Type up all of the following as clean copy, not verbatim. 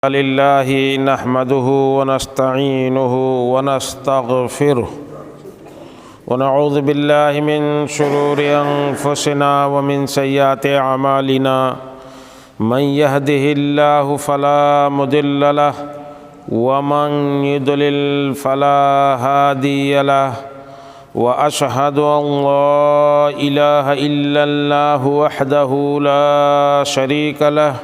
لله نحمده ونستعينه ونستغفره ونعوذ بالله من شرور أنفسنا ومن سيئات أعمالنا من يهده الله فلا مضل له ومن يضلل فلا هادي له وأشهد أن لا إله إلا الله وحده لا شريك له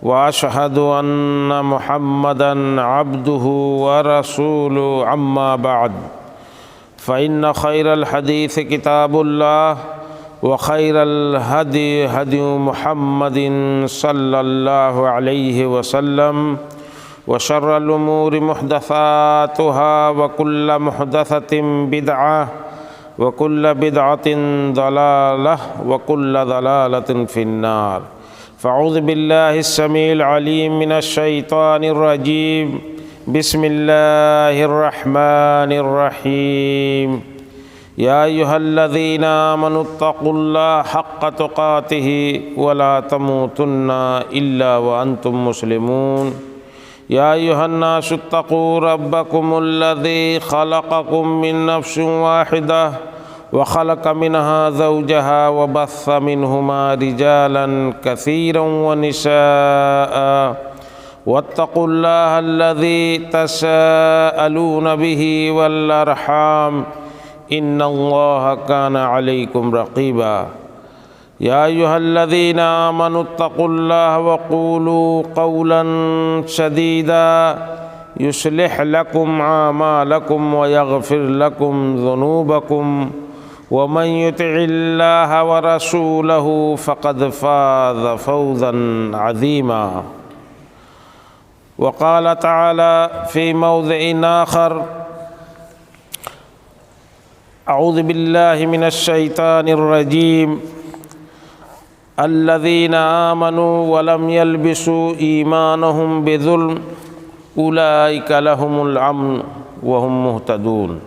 وأشهد أن محمدًا عبده ورسوله أما بعد فإن خير الحديث كتاب الله وخير الهدي هدي محمد صلى الله عليه وسلم وشر الأمور محدثاتها وكل محدثة بدعة وكل بدعة ضلالة وكل ضلالة في النار فأعوذ بالله السميع العليم من الشيطان الرجيم بسم الله الرحمن الرحيم يا أيها الذين آمنوا اتقوا الله حق تقاته ولا تموتن إلا وأنتم مسلمون يا أيها الناس اتقوا ربكم الذي خلقكم من نفس واحدة وخلق منها زوجها وبث منهما رجالا كثيرا ونساء واتقوا الله الذي تساءلون به والأرحام إن الله كان عليكم رقيبا يا أيها الذين آمنوا اتقوا الله وقولوا قولا سديدا يصلح لكم أعمالكم ويغفر لكم ذنوبكم ومن يطع الله ورسوله فقد فاز فوزا عظيما وقال تعالى في موضع آخر أعوذ بالله من الشيطان الرجيم الذين آمنوا ولم يلبسوا إيمانهم بظلم أولئك لهم الأمن وهم مهتدون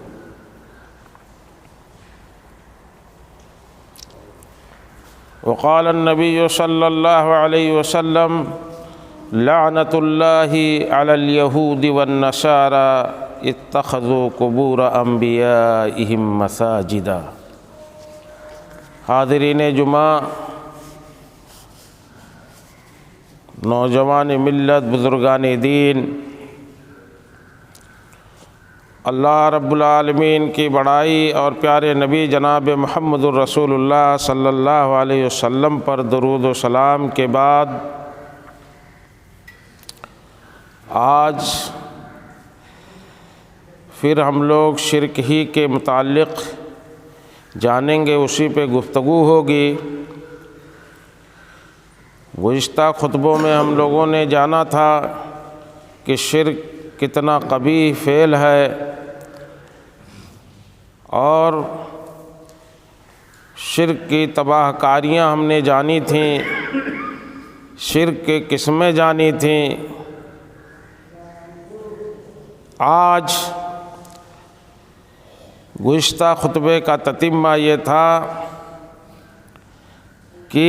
وقال النبي صلى الله عليه وسلم لعنة الله على اليهود والنصارى اتخذوا قبور انبیائهم مساجدا۔ حاضرین جمعہ، نوجوان ملت، بزرگان دین، اللہ رب العالمین کی بڑائی اور پیارے نبی جناب محمد الرسول اللہ صلی اللہ علیہ وسلم پر درود و سلام کے بعد آج پھر ہم لوگ شرک ہی کے متعلق جانیں گے، اسی پہ گفتگو ہوگی۔ گزشتہ خطبوں میں ہم لوگوں نے جانا تھا کہ شرک کتنا قبیح فعل ہے، اور شرک کی تباہ کاریاں ہم نے جانی تھیں، شرک کی قسمیں جانی تھیں۔ آج گزشتہ خطبے کا تتمہ یہ تھا کہ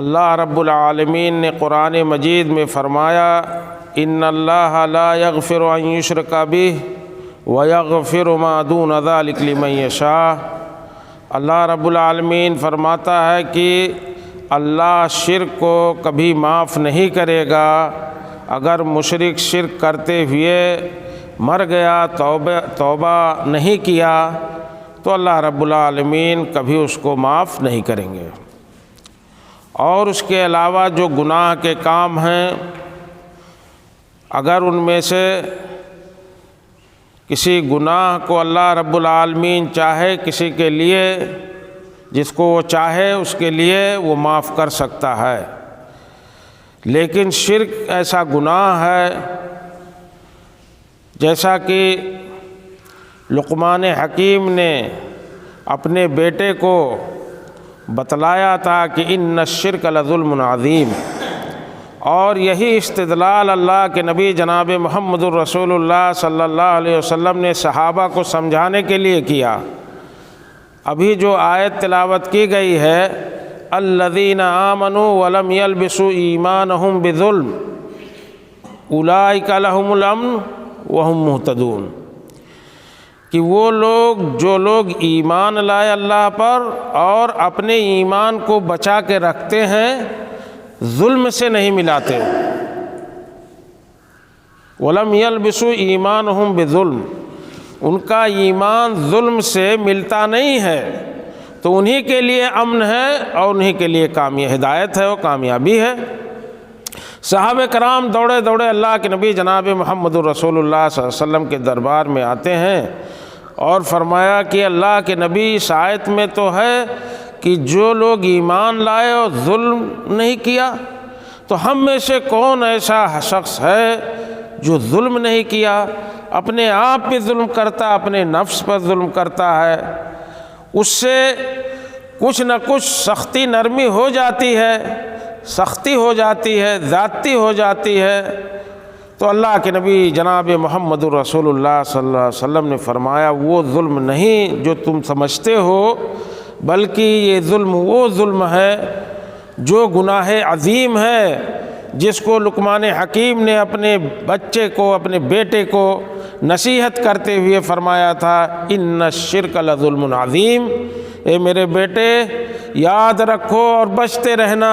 اللہ رب العالمین نے قرآن مجید میں فرمایا ان اللہ لا یغفر ان یشرک بہ ویغفر ما دون ذلک لمن یشاء۔ اللہ رب العالمین فرماتا ہے کہ اللہ شرک کو کبھی معاف نہیں کرے گا۔ اگر مشرک شرک کرتے ہوئے مر گیا، توبہ نہیں کیا، تو اللہ رب العالمین کبھی اس کو معاف نہیں کریں گے۔ اور اس کے علاوہ جو گناہ کے کام ہیں، اگر ان میں سے کسی گناہ کو اللہ رب العالمین چاہے کسی کے لیے، جس کو وہ چاہے اس کے لیے وہ معاف کر سکتا ہے، لیکن شرک ایسا گناہ ہے جیسا کہ لقمان حکیم نے اپنے بیٹے کو بتلایا تھا کہ ان الشرک لظلم عظیم، اور یہی استدلال اللہ کے نبی جناب محمد الرسول اللہ صلی اللہ علیہ وسلم نے صحابہ کو سمجھانے کے لیے کیا۔ ابھی جو آیت تلاوت کی گئی ہے الذین آمنوا ولم یلبسوا ایمانہم بظلم اولئک لہم الامن وہم مہتدون، کہ وہ لوگ جو لوگ ایمان لائے اللہ پر اور اپنے ایمان کو بچا کے رکھتے ہیں، ظلم سے نہیں ملاتے۔ وَلَمْ يَلْبِسُوا إِيمَانَهُمْ بِظُلْمٍ، ان کا ایمان ظلم سے ملتا نہیں ہے، تو انہی کے لیے امن ہے اور انہی کے لیے ہدایت ہے اور کامیابی ہے۔ صحابہ کرام دوڑے دوڑے اللہ کے نبی جناب محمد الرسول اللہ صلی اللہ علیہ وسلم کے دربار میں آتے ہیں اور فرمایا کہ اللہ کے نبی، اس آیت میں تو ہے کہ جو لوگ ایمان لائے اور ظلم نہیں کیا، تو ہم میں سے کون ایسا شخص ہے جو ظلم نہیں کیا، اپنے آپ پہ ظلم کرتا، اپنے نفس پر ظلم کرتا ہے، اس سے کچھ نہ کچھ سختی نرمی ہو جاتی ہے، سختی ہو جاتی ہے، زیادتی ہو جاتی ہے۔ تو اللہ کے نبی جناب محمد الرسول اللہ صلی اللہ علیہ وسلم نے فرمایا وہ ظلم نہیں جو تم سمجھتے ہو، بلکہ یہ ظلم وہ ظلم ہے جو گناہ عظیم ہے، جس کو لقمان حکیم نے اپنے بچے کو، اپنے بیٹے کو نصیحت کرتے ہوئے فرمایا تھا، ان الشرک لظلم عظیم، اے میرے بیٹے یاد رکھو اور بچتے رہنا،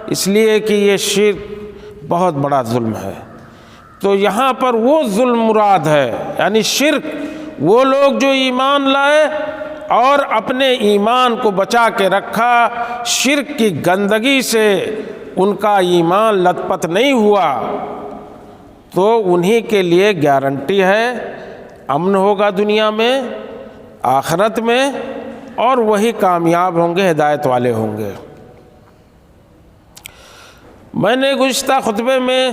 اس لیے کہ یہ شرک بہت بڑا ظلم ہے۔ تو یہاں پر وہ ظلم مراد ہے، یعنی شرک، وہ لوگ جو ایمان لائے اور اپنے ایمان کو بچا کے رکھا، شرک کی گندگی سے ان کا ایمان لت پت نہیں ہوا، تو انہی کے لیے گارنٹی ہے، امن ہوگا دنیا میں، آخرت میں، اور وہی کامیاب ہوں گے، ہدایت والے ہوں گے۔ میں نے گزشتہ خطبے میں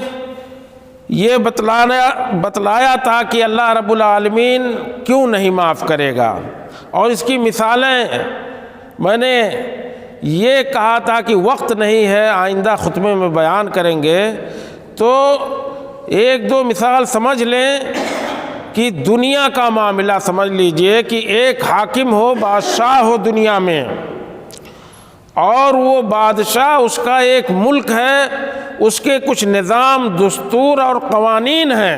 یہ بتلایا تھا کہ اللہ رب العالمین کیوں نہیں معاف کرے گا، اور اس کی مثالیں میں نے یہ کہا تھا کہ وقت نہیں ہے، آئندہ خطبے میں بیان کریں گے، تو ایک دو مثال سمجھ لیں کہ دنیا کا معاملہ سمجھ لیجئے کہ ایک حاکم ہو، بادشاہ ہو دنیا میں، اور وہ بادشاہ، اس کا ایک ملک ہے، اس کے کچھ نظام، دستور اور قوانین ہیں،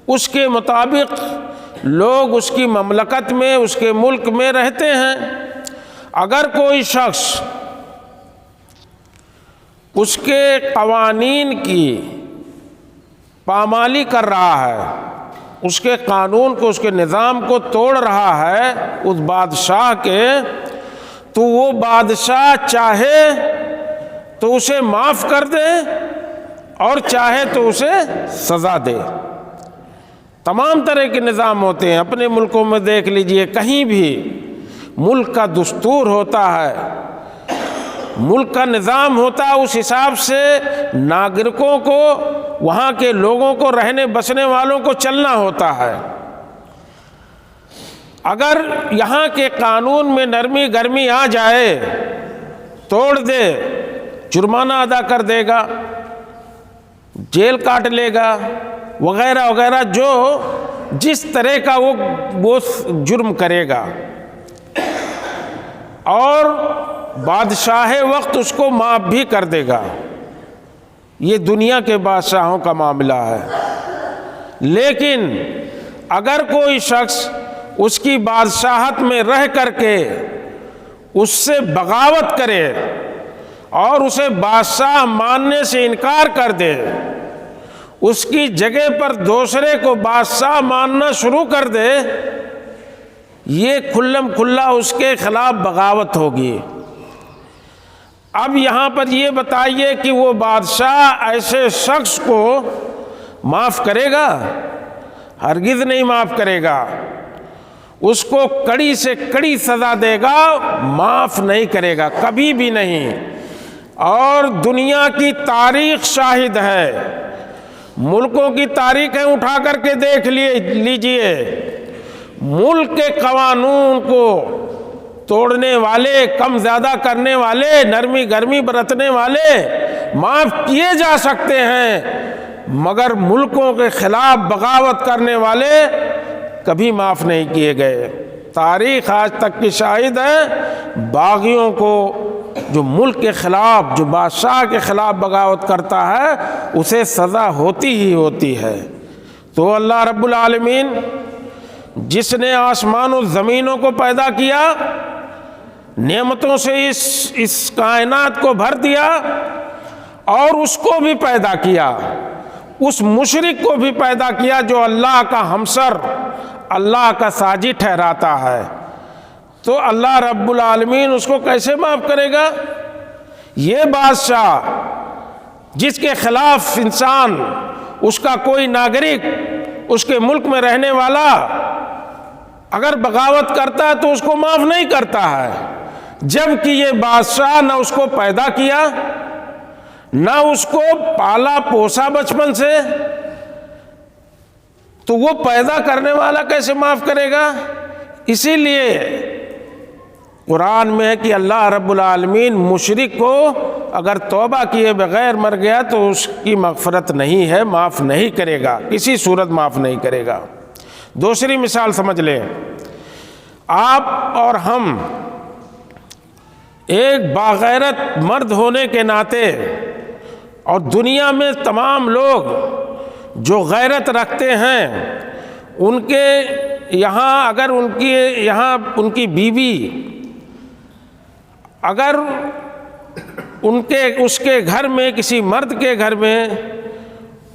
اس کے مطابق لوگ اس کی مملکت میں، اس کے ملک میں رہتے ہیں۔ اگر کوئی شخص اس کے قوانین کی پامالی کر رہا ہے، اس کے قانون کو، اس کے نظام کو توڑ رہا ہے اس بادشاہ کے، تو وہ بادشاہ چاہے تو اسے معاف کر دے اور چاہے تو اسے سزا دے۔ تمام طرح کے نظام ہوتے ہیں، اپنے ملکوں میں دیکھ لیجئے، کہیں بھی ملک کا دستور ہوتا ہے، ملک کا نظام ہوتا ہے، اس حساب سے ناگرکوں کو، وہاں کے لوگوں کو، رہنے بسنے والوں کو چلنا ہوتا ہے۔ اگر یہاں کے قانون میں نرمی گرمی آ جائے، توڑ دے، جرمانہ ادا کر دے گا، جیل کاٹ لے گا، وغیرہ وغیرہ، جو جس طرح کا وہ جرم کرے گا، اور بادشاہ وقت اس کو معاف بھی کر دے گا۔ یہ دنیا کے بادشاہوں کا معاملہ ہے۔ لیکن اگر کوئی شخص اس کی بادشاہت میں رہ کر کے اس سے بغاوت کرے اور اسے بادشاہ ماننے سے انکار کر دے، اس کی جگہ پر دوسرے کو بادشاہ ماننا شروع کر دے، یہ کھلم کھلا اس کے خلاف بغاوت ہوگی۔ اب یہاں پر یہ بتائیے کہ وہ بادشاہ ایسے شخص کو معاف کرے گا؟ ہرگز نہیں معاف کرے گا، اس کو کڑی سے کڑی سزا دے گا، معاف نہیں کرے گا، کبھی بھی نہیں۔ اور دنیا کی تاریخ شاہد ہے، ملکوں کی تاریخیں اٹھا کر کے دیکھ لیجئے، ملک کے قانون کو توڑنے والے، کم زیادہ کرنے والے، نرمی گرمی برتنے والے معاف کیے جا سکتے ہیں، مگر ملکوں کے خلاف بغاوت کرنے والے کبھی معاف نہیں کیے گئے۔ تاریخ آج تک کی شاہد ہے، باغیوں کو، جو ملک کے خلاف، جو بادشاہ کے خلاف بغاوت کرتا ہے اسے سزا ہوتی ہی ہوتی ہے۔ تو اللہ رب العالمین جس نے آسمان و زمینوں کو پیدا کیا، نعمتوں سے اس کائنات کو بھر دیا، اور اس کو بھی پیدا کیا، اس مشرک کو بھی پیدا کیا جو اللہ کا ہمسر، اللہ کا ساجی ٹھہراتا ہے، تو اللہ رب العالمین اس کو کیسے معاف کرے گا؟ یہ بادشاہ جس کے خلاف انسان، اس کا کوئی ناگرک، اس کے ملک میں رہنے والا اگر بغاوت کرتا ہے تو اس کو معاف نہیں کرتا ہے، جبکہ یہ بادشاہ نہ اس کو پیدا کیا، نہ اس کو پالا پوسا بچپن سے، تو وہ پیدا کرنے والا کیسے معاف کرے گا؟ اسی لیے قرآن میں ہے کہ اللہ رب العالمین مشرک کو اگر توبہ کیے بغیر مر گیا تو اس کی مغفرت نہیں ہے، معاف نہیں کرے گا، کسی صورت معاف نہیں کرے گا۔ دوسری مثال سمجھ لیں، آپ اور ہم ایک باغیرت مرد ہونے کے ناطے، اور دنیا میں تمام لوگ جو غیرت رکھتے ہیں، ان کے یہاں اگر ان کی بیوی اگر اس کے گھر میں، کسی مرد کے گھر میں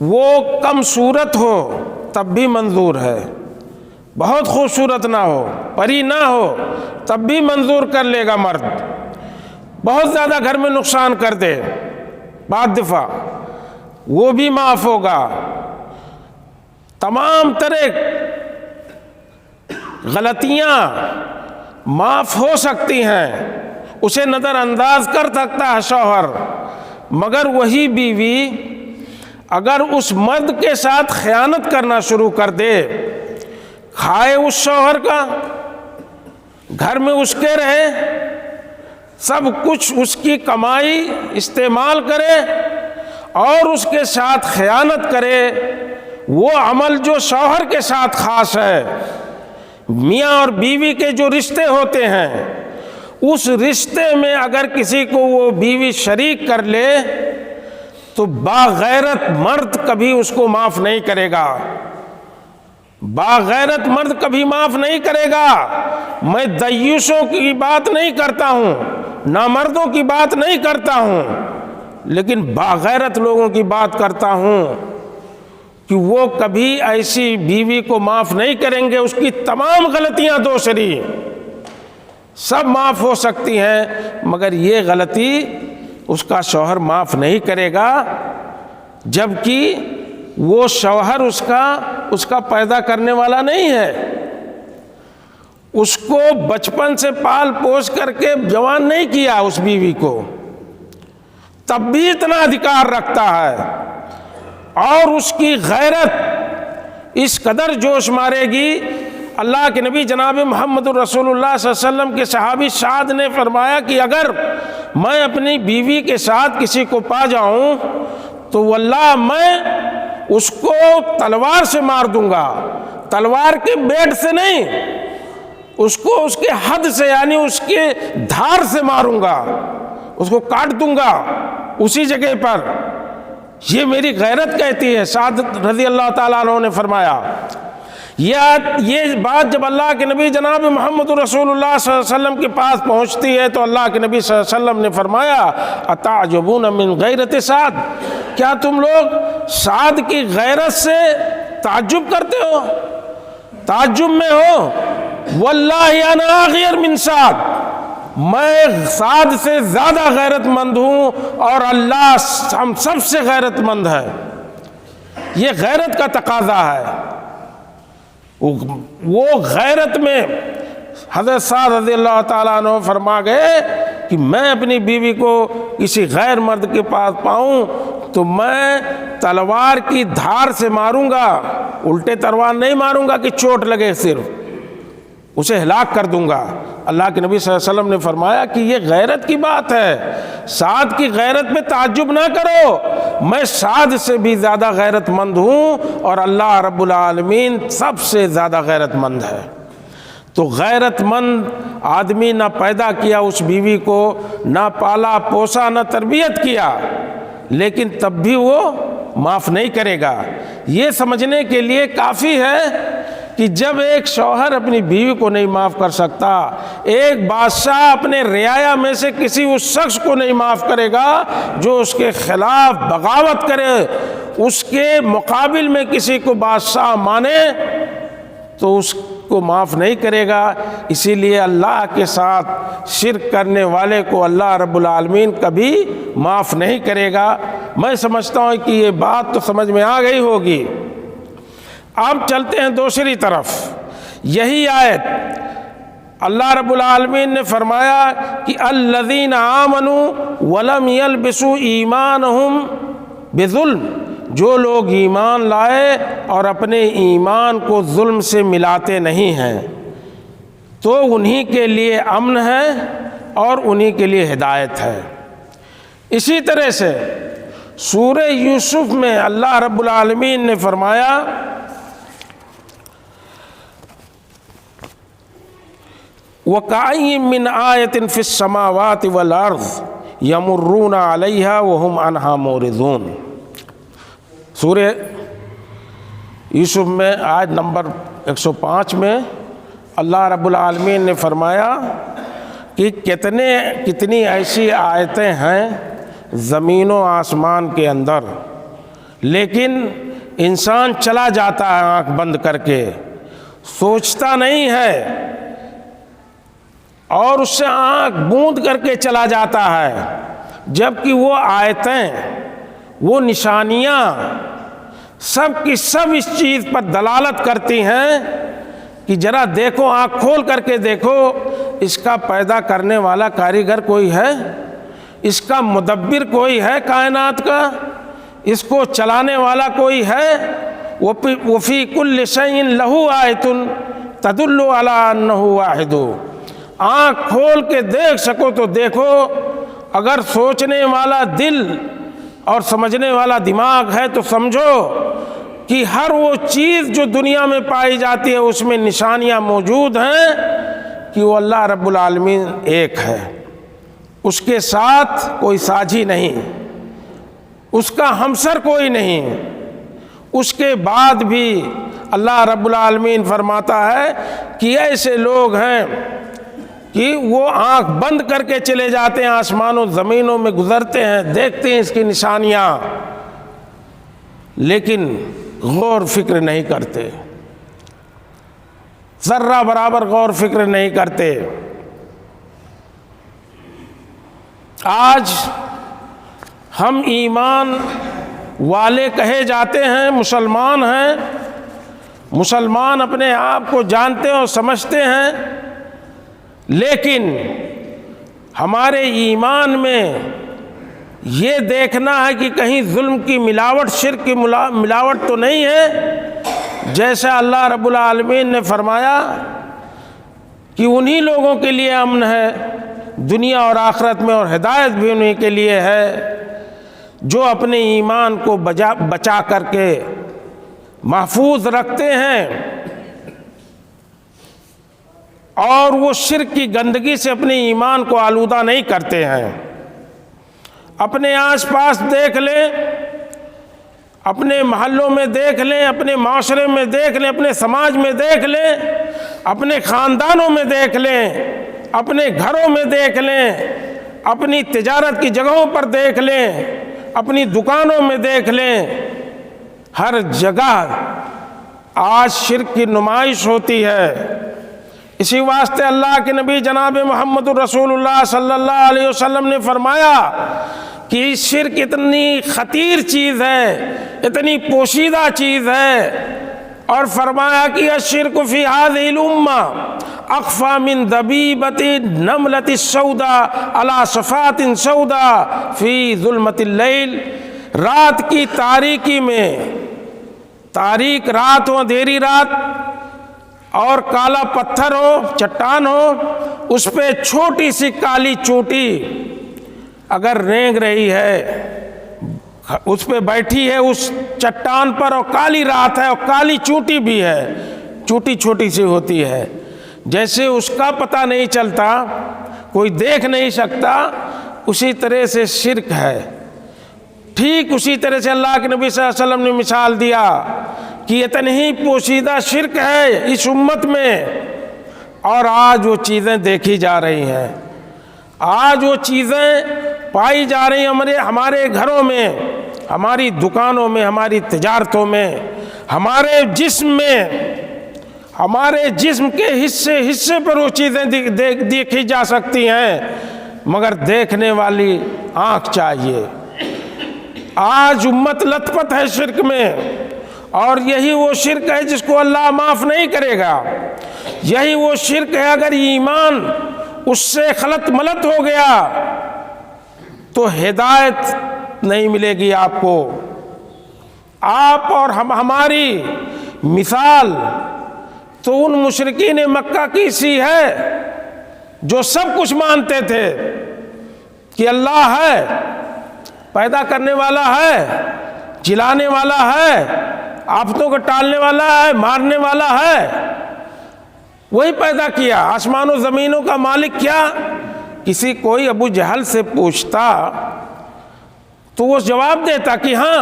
وہ کم صورت ہو تب بھی منظور ہے، بہت خوبصورت نہ ہو، پری نہ ہو تب بھی منظور کر لے گا مرد، بہت زیادہ گھر میں نقصان کر دے بعد دفعہ، وہ بھی معاف ہوگا۔ تمام طرح غلطیاں معاف ہو سکتی ہیں، اسے نظر انداز کر سکتا ہے شوہر، مگر وہی بیوی اگر اس مرد کے ساتھ خیانت کرنا شروع کر دے، کھائے اس شوہر کا، گھر میں اس کے رہے، سب کچھ اس کی کمائی استعمال کرے اور اس کے ساتھ خیانت کرے، وہ عمل جو شوہر کے ساتھ خاص ہے، میاں اور بیوی کے جو رشتے ہوتے ہیں، اس رشتے میں اگر کسی کو وہ بیوی شریک کر لے تو باغیرت مرد کبھی اس کو معاف نہیں کرے گا، باغیرت مرد کبھی معاف نہیں کرے گا۔ میں دیوسوں کی بات نہیں کرتا ہوں، نامردوں کی بات نہیں کرتا ہوں، لیکن باغیرت لوگوں کی بات کرتا ہوں کہ وہ کبھی ایسی بیوی کو معاف نہیں کریں گے، اس کی تمام غلطیاں دوسری سب معاف ہو سکتی ہیں، مگر یہ غلطی اس کا شوہر معاف نہیں کرے گا، جبکہ وہ شوہر اس کا پیدا کرنے والا نہیں ہے، اس کو بچپن سے پال پوس کر کے جوان نہیں کیا اس بیوی کو، تب بھی اتنا ادھیکار رکھتا ہے، اور اس کی غیرت اس قدر جوش مارے گی۔ اللہ کے نبی جناب محمد رسول اللہ صلی اللہ علیہ وسلم کے صحابی سعد نے فرمایا کہ اگر میں اپنی بیوی کے ساتھ کسی کو پا جاؤں تو واللہ میں اس کو تلوار سے مار دوں گا، تلوار کے بیٹ سے نہیں، اس کو اس کے حد سے یعنی اس کے دھار سے ماروں گا، اس کو کاٹ دوں گا اسی جگہ پر، یہ میری غیرت کہتی ہے۔ سعد رضی اللہ تعالیٰ عنہ نے فرمایا، یہ بات جب اللہ کے نبی جناب محمد رسول اللہ صلی اللہ علیہ وسلم کے پاس پہنچتی ہے تو اللہ کے نبی صلی اللہ علیہ وسلم نے فرمایا، اتعجبون من غیرت سعد، کیا تم لوگ سعد کی غیرت سے تعجب کرتے ہو، تعجب میں ہو؟ واللہ انا اغیر من سعد، میں سعد سے زیادہ غیرت مند ہوں، اور اللہ ہم سب سے غیرت مند ہے۔ یہ غیرت کا تقاضا ہے، وہ غیرت میں حضرت سعد رضی اللہ تعالیٰ عنہ فرما گئے کہ میں اپنی بیوی کو کسی غیر مرد کے پاس پاؤں تو میں تلوار کی دھار سے ماروں گا، الٹے تلوار نہیں ماروں گا کہ چوٹ لگے، صرف اسے ہلاک کر دوں گا۔ اللہ کے نبی صلی اللہ علیہ وسلم نے فرمایا کہ یہ غیرت کی بات ہے، سعد کی غیرت پہ تعجب نہ کرو، میں سعد سے بھی زیادہ غیرت مند ہوں، اور اللہ رب العالمین سب سے زیادہ غیرت مند ہے۔ تو غیرت مند آدمی نہ پیدا کیا اس بیوی کو، نہ پالا پوسا، نہ تربیت کیا، لیکن تب بھی وہ معاف نہیں کرے گا۔ یہ سمجھنے کے لیے کافی ہے کہ جب ایک شوہر اپنی بیوی کو نہیں معاف کر سکتا، ایک بادشاہ اپنے رعایا میں سے کسی اس شخص کو نہیں معاف کرے گا جو اس کے خلاف بغاوت کرے، اس کے مقابل میں کسی کو بادشاہ مانے تو اس کو معاف نہیں کرے گا۔ اسی لیے اللہ کے ساتھ شرک کرنے والے کو اللہ رب العالمین کبھی معاف نہیں کرے گا۔ میں سمجھتا ہوں کہ یہ بات تو سمجھ میں آ گئی ہوگی۔ اب چلتے ہیں دوسری طرف۔ یہی آیت اللہ رب العالمین نے فرمایا کہ الذین آمنوا ولم یلبسوا ایمانہم بظلم، جو لوگ ایمان لائے اور اپنے ایمان کو ظلم سے ملاتے نہیں ہیں تو انہی کے لیے امن ہے اور انہی کے لیے ہدایت ہے۔ اسی طرح سے سورہ یوسف میں اللہ رب العالمین نے فرمایا وَكَأَيٍّ مِّنْ آيَةٍ فِي السَّمَاوَاتِ وَالْأَرْضِ يَمُرُّونَ عَلَيْهَا وَهُمْ عَنْهَا مُعْرِضُونَ۔ سورہ یوسف میں آیت نمبر 105 میں اللہ رب العالمین نے فرمایا کہ کتنی ایسی آیتیں ہیں زمین و آسمان کے اندر، لیکن انسان چلا جاتا ہے آنکھ بند کر کے، سوچتا نہیں ہے اور اس سے آنکھ بوند کر کے چلا جاتا ہے، جبکہ وہ آیتیں، وہ نشانیاں سب کی سب اس چیز پر دلالت کرتی ہیں کہ ذرا دیکھو، آنکھ کھول کر کے دیکھو، اس کا پیدا کرنے والا کاریگر کوئی ہے، اس کا مدبر کوئی ہے کائنات کا، اس کو چلانے والا کوئی ہے۔ وَفِي كُلِّ شَيْءٍ لَهُ آیَةٌ تَدُلُّ عَلَىٰ أَنَّهُ وَاحِدٌ۔ آنکھ کھول کے دیکھ سکو تو دیکھو، اگر سوچنے والا دل اور سمجھنے والا دماغ ہے تو سمجھو کہ ہر وہ چیز جو دنیا میں پائی جاتی ہے اس میں نشانیاں موجود ہیں کہ وہ اللہ رب العالمین ایک ہے، اس کے ساتھ کوئی ساجھی نہیں، اس کا ہمسر کوئی نہیں۔ اس کے بعد بھی اللہ رب العالمین فرماتا ہے کہ ایسے لوگ ہیں کہ وہ آنکھ بند کر کے چلے جاتے ہیں، آسمانوں زمینوں میں گزرتے ہیں، دیکھتے ہیں اس کی نشانیاں، لیکن غور فکر نہیں کرتے، ذرہ برابر غور فکر نہیں کرتے۔ آج ہم ایمان والے کہے جاتے ہیں، مسلمان ہیں، مسلمان اپنے آپ کو جانتے اور سمجھتے ہیں، لیکن ہمارے ایمان میں یہ دیکھنا ہے کہ کہیں ظلم کی ملاوٹ، شرک کی ملاوٹ تو نہیں ہے۔ جیسا اللہ رب العالمین نے فرمایا کہ انہی لوگوں کے لیے امن ہے دنیا اور آخرت میں، اور ہدایت بھی انہی کے لیے ہے جو اپنے ایمان کو بچا کر کے محفوظ رکھتے ہیں اور وہ شرک کی گندگی سے اپنے ایمان کو آلودہ نہیں کرتے ہیں۔ اپنے آس پاس دیکھ لیں، اپنے محلوں میں دیکھ لیں، اپنے معاشرے میں دیکھ لیں، اپنے سماج میں دیکھ لیں، اپنے خاندانوں میں دیکھ لیں، اپنے گھروں میں دیکھ لیں، اپنی تجارت کی جگہوں پر دیکھ لیں، اپنی دکانوں میں دیکھ لیں، ہر جگہ آج شرک کی نمائش ہوتی ہے۔ اسی واسطے اللہ کے نبی جناب محمد الرسول اللہ صلی اللہ علیہ وسلم نے فرمایا کہ شرک اتنی خطیر چیز ہے، اتنی پوشیدہ چیز ہے، اور فرمایا کہ الشرک فی هذه الامہ اخفی من دبیبۃ النملۃ السوداء علی صفات سوداء فی ظلمۃ اللیل۔ رات کی تاریکی میں، تاریک رات ہو، اندھیری رات، اور کالا پتھر ہو، چٹان ہو، اس پہ چھوٹی سی کالی چونٹی اگر رینگ رہی ہے، اس پہ بیٹھی ہے اس چٹان پر، اور کالی رات ہے اور کالی چونٹی بھی ہے، چونٹی چھوٹی سی ہوتی ہے، جیسے اس کا پتہ نہیں چلتا، کوئی دیکھ نہیں سکتا، اسی طرح سے شرک ہے۔ ٹھیک اسی طرح سے اللہ کے نبی صلی اللہ علیہ وسلم نے مثال دیا کہ اتنی ہی پوشیدہ شرک ہے اس امت میں، اور آج وہ چیزیں دیکھی جا رہی ہیں، آج وہ چیزیں پائی جا رہی ہیں ہمارے گھروں میں، ہماری دکانوں میں، ہماری تجارتوں میں، ہمارے جسم میں، ہمارے جسم کے حصے پر وہ چیزیں دیکھی جا سکتی ہیں، مگر دیکھنے والی آنکھ چاہیے۔ آج امت لت پت ہے شرک میں، اور یہی وہ شرک ہے جس کو اللہ معاف نہیں کرے گا۔ یہی وہ شرک ہے اگر ایمان اس سے خلط ملط ہو گیا تو ہدایت نہیں ملے گی آپ کو۔ آپ اور ہماری مثال تو ان مشرکین مکہ کی سی ہے جو سب کچھ مانتے تھے کہ اللہ ہے، پیدا کرنے والا ہے، جلانے والا ہے، آفتوں کو ٹالنے والا ہے، مارنے والا ہے، وہی پیدا کیا۔ آسمان و زمینوں کا مالک کیا؟ کسی کوئی ابو جہل سے پوچھتا تو وہ جواب دیتا کہ ہاں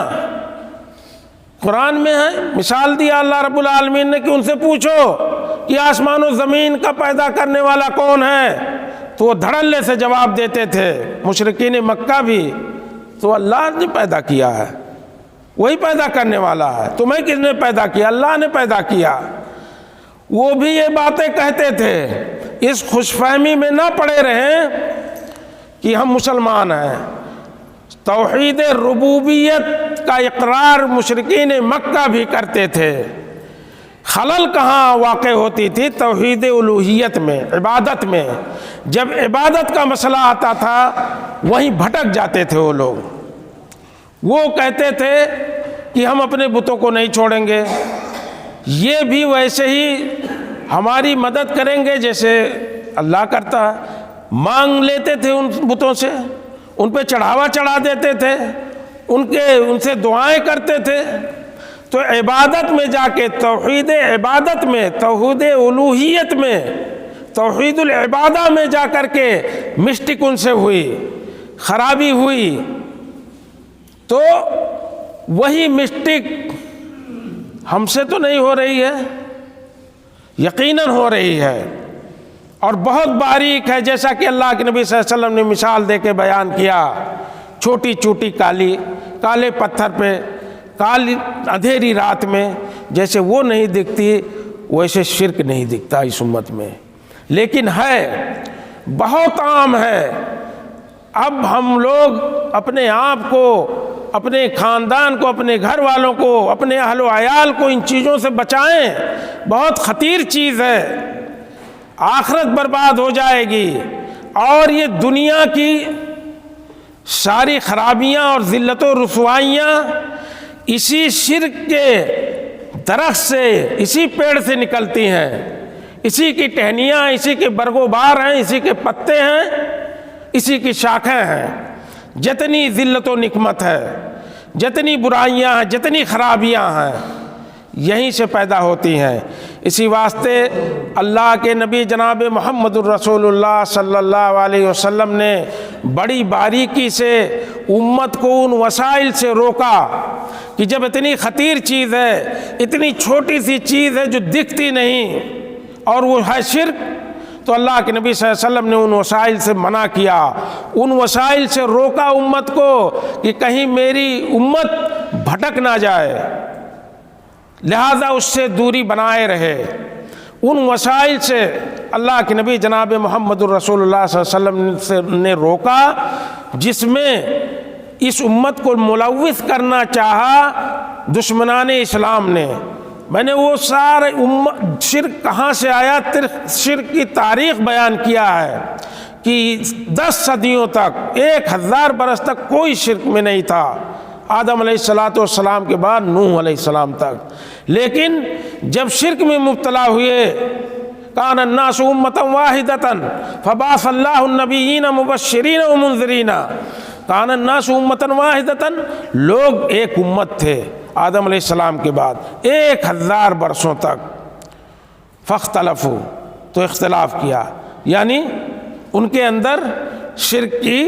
قرآن میں ہے، مثال دیا اللہ رب العالمین نے کہ ان سے پوچھو کہ آسمان و زمین کا پیدا کرنے والا کون ہے، تو وہ دھڑلے سے جواب دیتے تھے مشرکین مکہ بھی، تو اللہ نے پیدا کیا ہے، وہی پیدا کرنے والا ہے، تمہیں کس نے پیدا کیا؟ اللہ نے پیدا کیا۔ وہ بھی یہ باتیں کہتے تھے، اس خوش فہمی میں نہ پڑے رہیں کہ ہم مسلمان ہیں۔ توحید ربوبیت کا اقرار مشرکین مکہ بھی کرتے تھے۔ خلل کہاں واقع ہوتی تھی؟ توحید الوہیت میں، عبادت میں۔ جب عبادت کا مسئلہ آتا تھا وہیں بھٹک جاتے تھے وہ لوگ۔ وہ کہتے تھے کہ ہم اپنے بتوں کو نہیں چھوڑیں گے، یہ بھی ویسے ہی ہماری مدد کریں گے جیسے اللہ کرتا ہے۔ مانگ لیتے تھے ان بتوں سے، ان پہ چڑھاوا چڑھا دیتے تھے، ان سے دعائیں کرتے تھے۔ تو عبادت میں جا کے، توحید عبادت میں، توحید الوہیت میں، توحید العبادہ میں جا کر کے مسٹک ان سے ہوئی، خرابی ہوئی۔ تو وہی مسٹک ہم سے تو نہیں ہو رہی ہے، یقیناً ہو رہی ہے، اور بہت باریک ہے، جیسا کہ اللہ کے نبی صلی اللہ علیہ وسلم نے مثال دے کے بیان کیا۔ چھوٹی چھوٹی کالے پتھر پہ کالی اندھیری رات میں جیسے وہ نہیں دکھتی، ویسے شرک نہیں دکھتا اس امت میں، لیکن ہے، بہت عام ہے۔ اب ہم لوگ اپنے آپ کو، اپنے خاندان کو، اپنے گھر والوں کو، اپنے اہل و عیال کو ان چیزوں سے بچائیں۔ بہت خطیر چیز ہے، آخرت برباد ہو جائے گی، اور یہ دنیا کی ساری خرابیاں اور ذلت و رسوائیاں اسی شرک کے درخت سے، اسی پیڑ سے نکلتی ہیں، اسی کی ٹہنیاں، اسی کے برگ و بار ہیں، اسی کے پتے ہیں، اسی کی شاخیں ہیں۔ جتنی ذلت و نکمت ہے، جتنی برائیاں ہیں، جتنی خرابیاں ہیں، یہیں سے پیدا ہوتی ہیں۔ اسی واسطے اللہ کے نبی جناب محمد الرسول اللہ صلی اللہ علیہ وسلم نے بڑی باریکی سے امت کو ان وسائل سے روکا کہ جب اتنی خطیر چیز ہے، اتنی چھوٹی سی چیز ہے جو دکھتی نہیں، اور وہ ہے شرک، تو اللہ کے نبی صلی اللہ علیہ وسلم نے ان وسائل سے منع کیا، ان وسائل سے روکا امت کو کہ کہیں میری امت بھٹک نہ جائے، لہذا اس سے دوری بنائے رہے۔ ان وسائل سے اللہ کے نبی جناب محمد الرسول اللہ صلی اللہ علیہ وسلم نے روکا جس میں اس امت کو ملوث کرنا چاہا دشمنان اسلام نے۔ میں نے وہ سارے شرک کہاں سے آیا، شرک کی تاریخ بیان کیا ہے کہ 10 صدیوں تک، 1000 برس تک کوئی شرک میں نہیں تھا، آدم علیہ السلام کے بعد نوح علیہ السلام تک۔ لیکن جب شرک میں مبتلا ہوئے، کان الناس امۃ واحدۃ فبعث اللہ النبیین مبشرین ومنذرین، کان الناس امۃ واحدۃ، لوگ ایک امت تھے آدم علیہ السلام کے بعد 1000 برسوں تک۔ فاختلفوا، تو اختلاف کیا، یعنی ان کے اندر شرک کی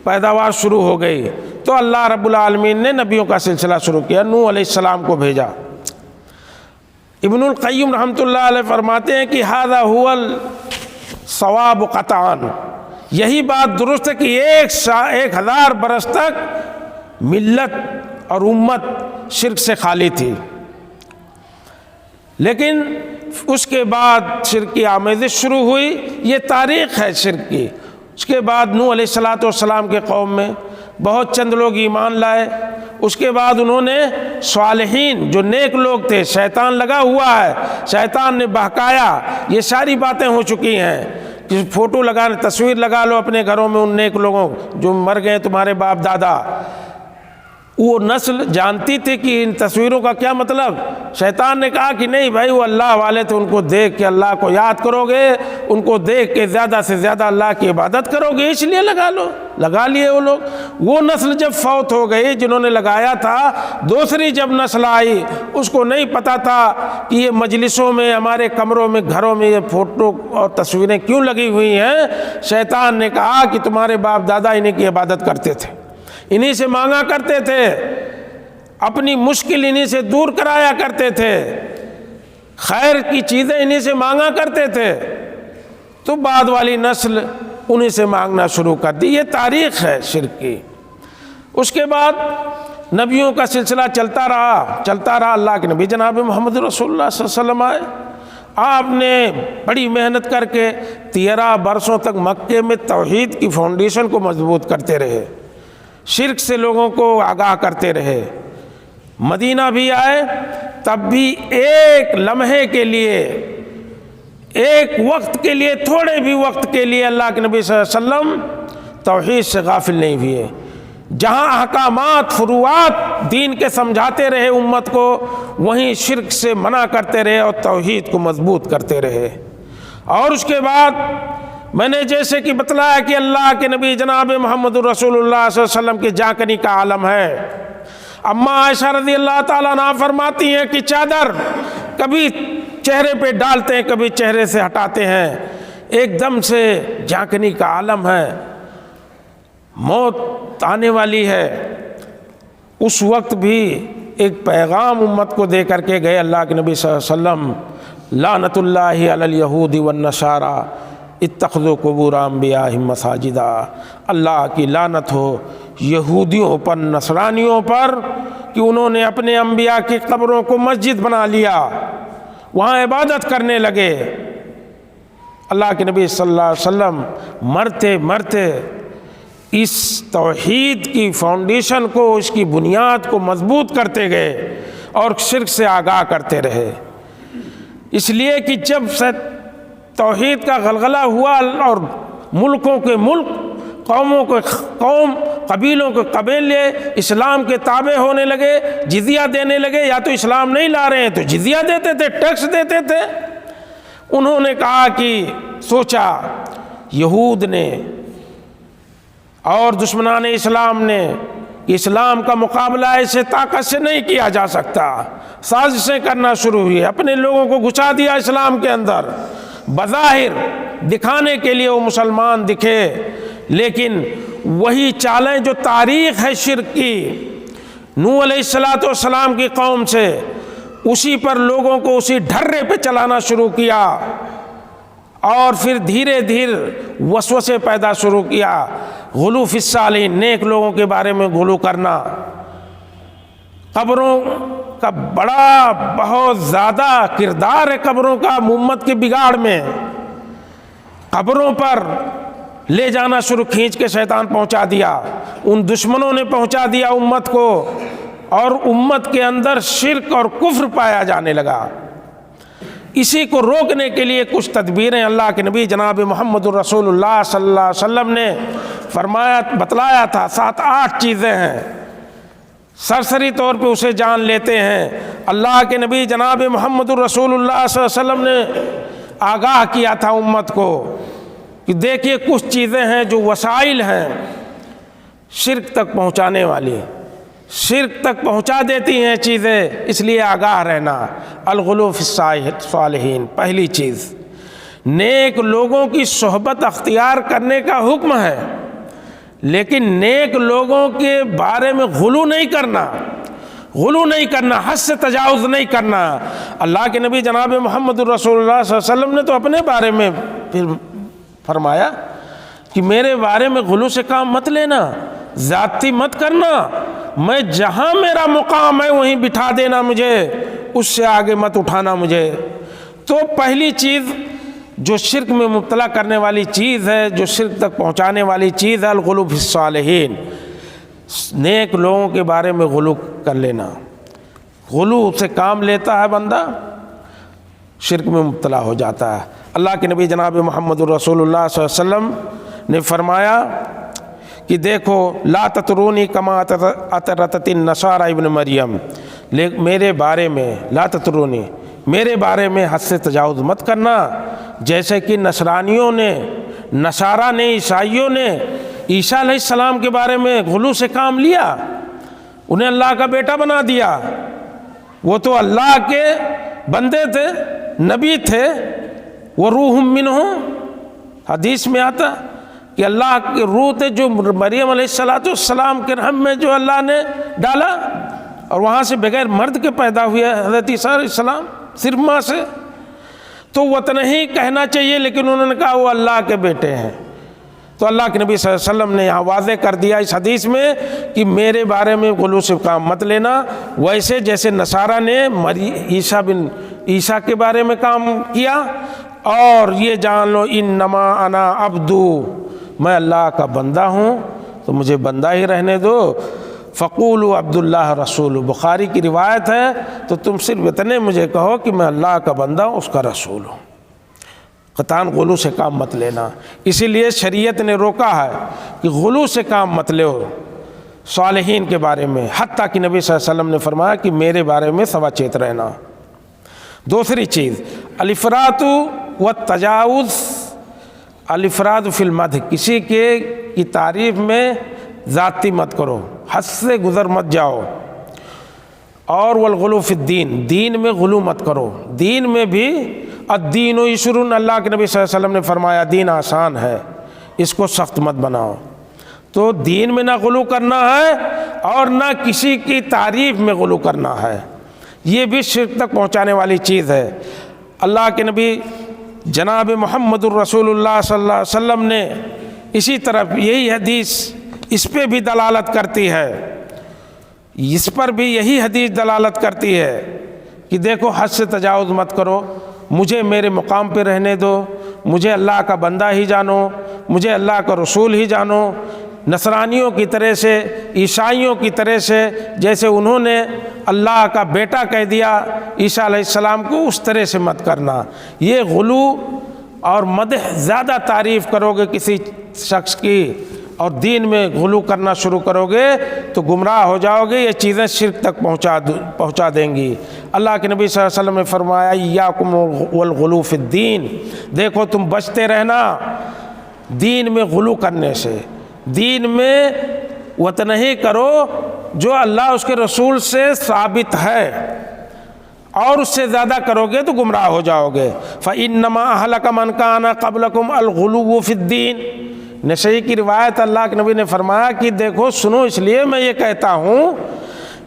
پیداوار شروع ہو گئی، تو اللہ رب العالمین نے نبیوں کا سلسلہ شروع کیا، نوح علیہ السلام کو بھیجا۔ ابن القیم رحمۃ اللہ علیہ فرماتے ہیں کہ ھذا ھو الصواب قطعاً، یہی بات درست ہے کہ 1000 برس تک ملت اور امت شرک سے خالی تھی، لیکن اس کے بعد شرک کی آمیزش شروع ہوئی، یہ تاریخ ہے شرک کی۔ اس کے بعد نوح علیہ السلام کے قوم میں بہت چند لوگ ایمان لائے، اس کے بعد انہوں نے صالحین جو نیک لوگ تھے، شیطان لگا ہوا ہے، شیطان نے بہکایا، یہ ساری باتیں ہو چکی ہیں کہ فوٹو لگانے، تصویر لگا لو اپنے گھروں میں ان نیک لوگوں جو مر گئے تمہارے باپ دادا۔ وہ نسل جانتی تھی کہ ان تصویروں کا کیا مطلب، شیطان نے کہا کہ نہیں بھائی وہ اللہ والے تھے، ان کو دیکھ کے اللہ کو یاد کرو گے، ان کو دیکھ کے زیادہ سے زیادہ اللہ کی عبادت کرو گے، اس لیے لگا لو۔ لگا لیے وہ لوگ۔ وہ نسل جب فوت ہو گئی جنہوں نے لگایا تھا، دوسری جب نسل آئی اس کو نہیں پتا تھا کہ یہ مجلسوں میں، ہمارے کمروں میں، گھروں میں یہ فوٹو اور تصویریں کیوں لگی ہوئی ہیں۔ شیطان نے کہا کہ تمہارے باپ دادا انہیں کی عبادت کرتے تھے، انہی سے مانگا کرتے تھے، اپنی مشکل انہی سے دور کرایا کرتے تھے، خیر کی چیزیں انہی سے مانگا کرتے تھے، تو بعد والی نسل انہی سے مانگنا شروع کر دی۔ یہ تاریخ ہے شرک کی۔ اس کے بعد نبیوں کا سلسلہ چلتا رہا۔ اللہ کے نبی جناب محمد رسول اللہ صلی اللہ علیہ وسلم آئے، آپ نے بڑی محنت کر کے 13 برسوں تک مکے میں توحید کی فاؤنڈیشن کو مضبوط کرتے رہے، شرک سے لوگوں کو آگاہ کرتے رہے۔ مدینہ بھی آئے، تب بھی ایک لمحے کے لیے، ایک وقت کے لیے، تھوڑے بھی وقت کے لیے اللہ کے نبی صلی اللہ علیہ وسلم توحید سے غافل نہیں ہوئے۔ جہاں احکامات، فروعات دین کے سمجھاتے رہے امت کو، وہیں شرک سے منع کرتے رہے اور توحید کو مضبوط کرتے رہے۔ اور اس کے بعد میں نے جیسے کہ بتلایا کہ اللہ کے نبی جناب محمد رسول اللہ صلی اللہ علیہ وسلم کے جاکنی کا عالم ہے۔ اما عائشہ رضی اللہ تعالیٰ عنہا فرماتی ہیں کہ چادر کبھی چہرے پہ ڈالتے ہیں، کبھی چہرے سے ہٹاتے ہیں، ایک دم سے جاکنی کا عالم ہے، موت آنے والی ہے۔ اس وقت بھی ایک پیغام امت کو دے کر کے گئے اللہ کے نبی صلی اللہ علیہ وسلم، لعنت اللہ علی الیہود والنصارى اتخذوا قبور انبیاءہم مساجدا، اللہ کی لعنت ہو یہودیوں پر، نصرانیوں پر، کہ انہوں نے اپنے انبیاء کی قبروں کو مسجد بنا لیا، وہاں عبادت کرنے لگے۔ اللہ کے نبی صلی اللہ علیہ وسلم مرتے مرتے اس توحید کی فاؤنڈیشن کو، اس کی بنیاد کو مضبوط کرتے گئے اور شرک سے آگاہ کرتے رہے۔ اس لیے کہ جب سے توحید کا غلغلہ ہوا اور ملکوں کے ملک، قوموں کے قوم، قبیلوں کے قبیلے اسلام کے تابع ہونے لگے، جزیہ دینے لگے، یا تو اسلام نہیں لا رہے ہیں تو جزیہ دیتے تھے، ٹیکس دیتے تھے۔ انہوں نے کہا کہ سوچا یہود نے اور دشمنان اسلام نے کہ اسلام کا مقابلہ ایسے طاقت سے نہیں کیا جا سکتا، سازشیں کرنا شروع ہوئی، اپنے لوگوں کو گھسا دیا اسلام کے اندر، بظاہر دکھانے کے لیے وہ مسلمان دکھے، لیکن وہی چالیں جو تاریخ ہے شرک کی، نوح علیہ السلام کی قوم سے، اسی پر لوگوں کو اسی ڈھرے پہ چلانا شروع کیا، اور پھر دھیرے دھیرے وسوسے پیدا شروع کیا، غلو فی الصالحین، نیک لوگوں کے بارے میں غلو کرنا، قبروں کا بڑا بہت زیادہ کردار ہے قبروں کا امت کے بگاڑ میں۔ قبروں پر لے جانا شروع، کھینچ کے شیطان پہنچا دیا، ان دشمنوں نے پہنچا دیا امت کو، اور امت کے اندر شرک اور کفر پایا جانے لگا۔ اسی کو روکنے کے لیے کچھ تدبیریں اللہ کے نبی جناب محمد الرسول اللہ صلی اللہ علیہ وسلم نے فرمایا، بتلایا تھا۔ 7-8 چیزیں ہیں، سرسری طور پہ اسے جان لیتے ہیں۔ اللہ کے نبی جناب محمد الرسول اللہ صلی اللہ علیہ وسلم نے آگاہ کیا تھا امت کو کہ دیکھیے کچھ چیزیں ہیں جو وسائل ہیں شرک تک پہنچانے والی، شرک تک پہنچا دیتی ہیں چیزیں، اس لیے آگاہ رہنا۔ الغلو فی الصالحین، پہلی چیز۔ نیک لوگوں کی صحبت اختیار کرنے کا حکم ہے، لیکن نیک لوگوں کے بارے میں غلو نہیں کرنا، حد سے تجاوز نہیں کرنا۔ اللہ کے نبی جناب محمد الرسول اللہ صلی اللہ علیہ وسلم نے تو اپنے بارے میں پھر فرمایا کہ میرے بارے میں غلو سے کام مت لینا، زیادتی مت کرنا، میں جہاں میرا مقام ہے وہیں بٹھا دینا مجھے، اس سے آگے مت اٹھانا مجھے۔ تو پہلی چیز جو شرک میں مبتلا کرنے والی چیز ہے، جو شرک تک پہنچانے والی چیز ہے، الغلو فی الصالحین، نیک لوگوں کے بارے میں غلو کر لینا۔ غلو سے کام لیتا ہے بندہ، شرک میں مبتلا ہو جاتا ہے۔ اللہ کے نبی جناب محمد الرسول اللہ صلی اللہ علیہ وسلم نے فرمایا کہ دیکھو لا تطرونی کما اطرت النصارى ابن مریم، میرے بارے میں لا تطرونی، میرے بارے میں حد سے تجاوز مت کرنا، جیسے کہ نصرانیوں نے، نصارہ نے، عیسائیوں نے عیسیٰ علیہ السلام کے بارے میں غلو سے کام لیا، انہیں اللہ کا بیٹا بنا دیا۔ وہ تو اللہ کے بندے تھے، نبی تھے، وہ روح منہ، حدیث میں آتا کہ اللہ کے روح تھے جو مریم علیہ السلام کے رحم میں جو اللہ نے ڈالا، اور وہاں سے بغیر مرد کے پیدا ہوئے حضرت عیسیٰ علیہ السلام، صرف ماں سے۔ تو وطن ہی کہنا چاہیے، لیکن انہوں نے کہا وہ اللہ کے بیٹے ہیں۔ تو اللہ کے نبی صلی اللہ علیہ وسلم نے یہاں واضح کر دیا اس حدیث میں کہ میرے بارے میں غلو سے کام مت لینا، ویسے جیسے نصارہ نے عیسیٰ کے بارے میں کام کیا۔ اور یہ جان لو انما انا عبدو، میں اللہ کا بندہ ہوں، تو مجھے بندہ ہی رہنے دو۔ فقولوا عبداللہ رسول، بخاری کی روایت ہے، تو تم صرف اتنے مجھے کہو کہ میں اللہ کا بندہ ہوں، اس کا رسول ہوں۔ قطعاً غلو سے کام مت لینا، اسی لیے شریعت نے روکا ہے کہ غلو سے کام مت لو صالحین کے بارے میں، حتیٰ کہ نبی صلی اللہ علیہ وسلم نے فرمایا کہ میرے بارے میں سوا چیت رہنا۔ دوسری چیز الافراط والتجاوز، الافراد فی المدح، کسی کی تعریف میں ذاتی مت کرو، حد سے گزر مت جاؤ۔ اور والغلو فی الدین، دین میں غلو مت کرو، دین میں بھی الدین یسر، اللہ کے نبی صلی اللہ علیہ وسلم نے فرمایا دین آسان ہے، اس کو سخت مت بناؤ۔ تو دین میں نہ غلو کرنا ہے اور نہ کسی کی تعریف میں غلو کرنا ہے، یہ بھی شرک تک پہنچانے والی چیز ہے۔ اللہ کے نبی جناب محمد الرسول اللہ صلی اللہ علیہ وسلم نے اسی طرح یہی حدیث اس پہ بھی دلالت کرتی ہے، اس پر بھی یہی حدیث دلالت کرتی ہے کہ دیکھو حد سے تجاوز مت کرو، مجھے میرے مقام پہ رہنے دو، مجھے اللہ کا بندہ ہی جانو، مجھے اللہ کا رسول ہی جانو۔ نصرانیوں کی طرح سے، عیسائیوں کی طرح سے، جیسے انہوں نے اللہ کا بیٹا کہہ دیا عیسیٰ علیہ السلام کو، اس طرح سے مت کرنا۔ یہ غلو اور مدح، زیادہ تعریف کرو گے کسی شخص کی اور دین میں غلو کرنا شروع کرو گے تو گمراہ ہو جاؤ گے، یہ چیزیں شرک تک پہنچا دیں گی۔ اللہ کے نبی صلی اللہ علیہ وسلم نے فرمایا ایاکم والغلو فی الدین، دیکھو تم بچتے رہنا دین میں غلو کرنے سے، دین میں وطنہی کرو جو اللہ اس کے رسول سے ثابت ہے، اور اس سے زیادہ کرو گے تو گمراہ ہو جاؤ گے۔ فَإِنَّمَا أَهْلَكَ مَنْ كَانَ قَبْلَكُمْ الْغُلُوُّ فِي الدِّينِ، نسائی کی روایت، اللہ کے نبی نے فرمایا کہ دیکھو سنو، اس لیے میں یہ کہتا ہوں